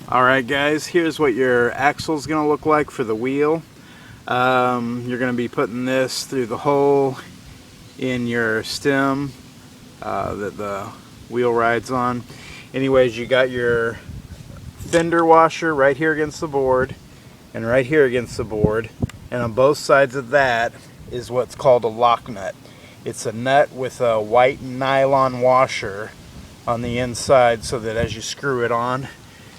Alright guys, here's what your axle is going to look like for the wheel. You're going to be putting this through the hole in your stem that the wheel rides on. Anyways, you got your fender washer right here against the board and right here against the board, and on both sides of that is what's called a lock nut. It's a nut with a white nylon washer on the inside so that as you screw it on,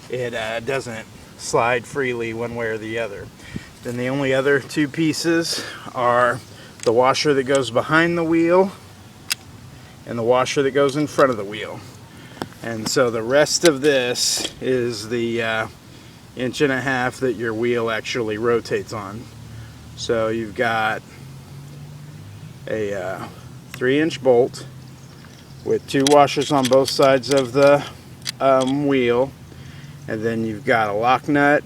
it doesn't slide freely one way or the other. Then the only other two pieces are the washer that goes behind the wheel and the washer that goes in front of the wheel. And so the rest of this is the 1.5 inches that your wheel actually rotates on. So you've got a 3-inch bolt with 2 washers on both sides of the wheel, and then you've got a lock nut,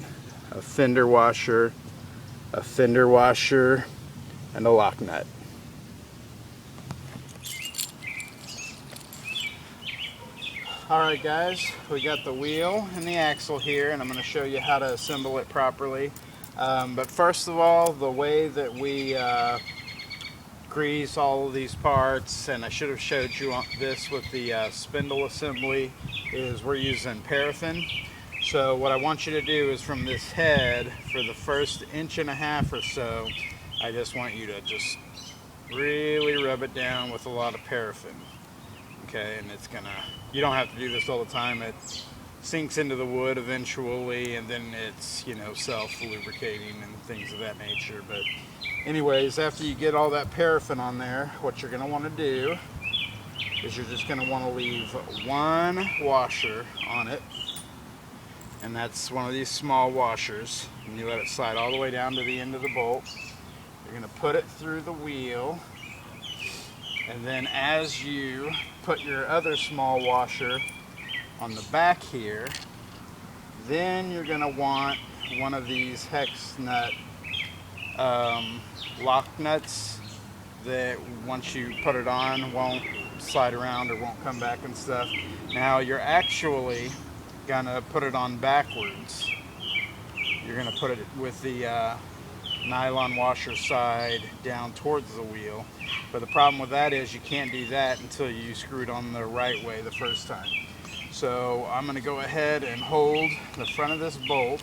a fender washer, and a lock nut. Alright guys, we got the wheel and the axle here, and I'm going to show you how to assemble it properly. But first of all, the way that we grease all of these parts, and I should have showed you this with the spindle assembly, is we're using paraffin. So what I want you to do is from this head, for the first 1.5 inches or so, I just want you to just really rub it down with a lot of paraffin. Okay, and it's gonna, you don't have to do this all the time. It sinks into the wood eventually, and then it's, you know, self-lubricating and things of that nature. But anyways, after you get all that paraffin on there, what you're gonna want to do is you're just gonna want to leave 1 washer on it, and that's one of these small washers, and you let it slide all the way down to the end of the bolt. You're gonna put it through the wheel, and then as you put your other small washer on the back here, then you're going to want one of these hex nut lock nuts that once you put it on won't slide around or won't come back and stuff. Now you're actually going to put it on backwards. You're going to put it with the nylon washer side down towards the wheel, but the problem with that is you can't do that until you screw it on the right way the first time. So I'm going to go ahead and hold the front of this bolt,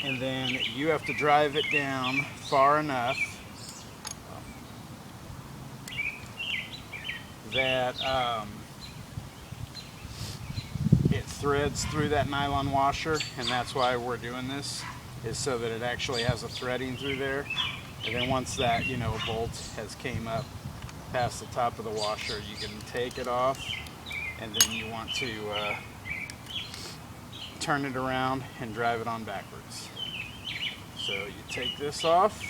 and then you have to drive it down far enough that it threads through that nylon washer, and that's why we're doing this, is so that it actually has a threading through there. And then once that, you know, bolt has came up past the top of the washer, you can take it off, and then you want to turn it around and drive it on backwards. So you take this off,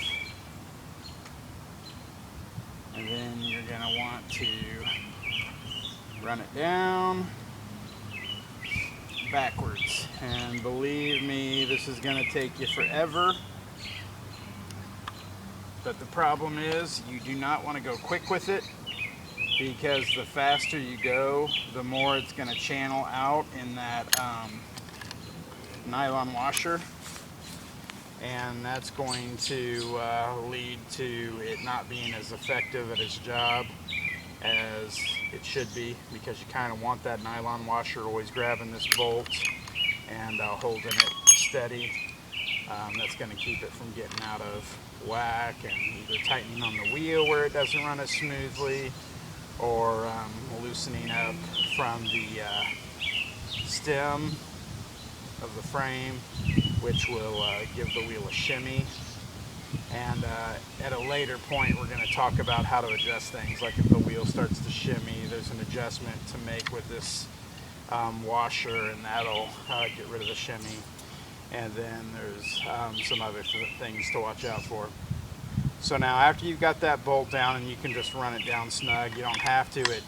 and then you're going to want to run it down backwards, and believe me, this is going to take you forever, but the problem is you do not want to go quick with it, because the faster you go, the more it's going to channel out in that nylon washer, and that's going to lead to it not being as effective at its job as it should be, because you kind of want that nylon washer always grabbing this bolt and holding it steady. That's going to keep it from getting out of whack and either tightening on the wheel where it doesn't run as smoothly, or loosening up from the stem of the frame, which will give the wheel a shimmy. And at a later point, we're going to talk about how to adjust things. Like if the wheel starts to shimmy, there's an adjustment to make with this washer, and that'll get rid of the shimmy. And then there's some other things to watch out for. So now after you've got that bolt down, and you can just run it down snug, you don't have to. It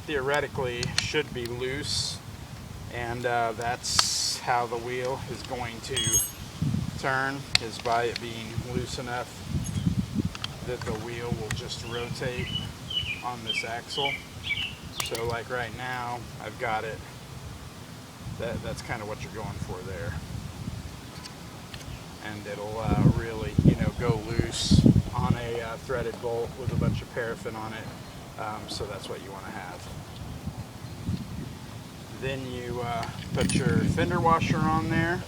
theoretically should be loose, and that's how the wheel is going to turn, is by it being loose enough that the wheel will just rotate on this axle. So like right now, I've got it that's kind of what you're going for there. And it'll really, go loose on a threaded bolt with a bunch of paraffin on it. So that's what you want to have. Then you put your fender washer on there.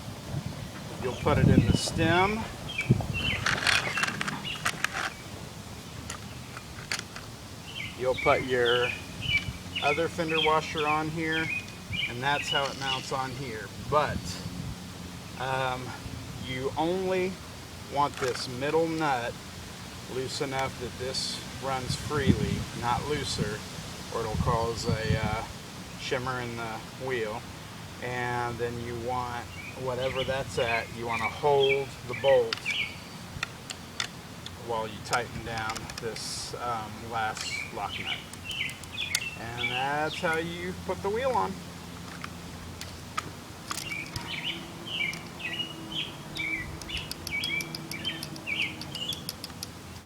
You'll put it in the stem. You'll put your other fender washer on here, and that's how it mounts on here. But you only want this middle nut loose enough that this runs freely, not looser, or it'll cause a shimmer in the wheel. And then you want, whatever that's at, you want to hold the bolt while you tighten down this last lock nut. And that's how you put the wheel on.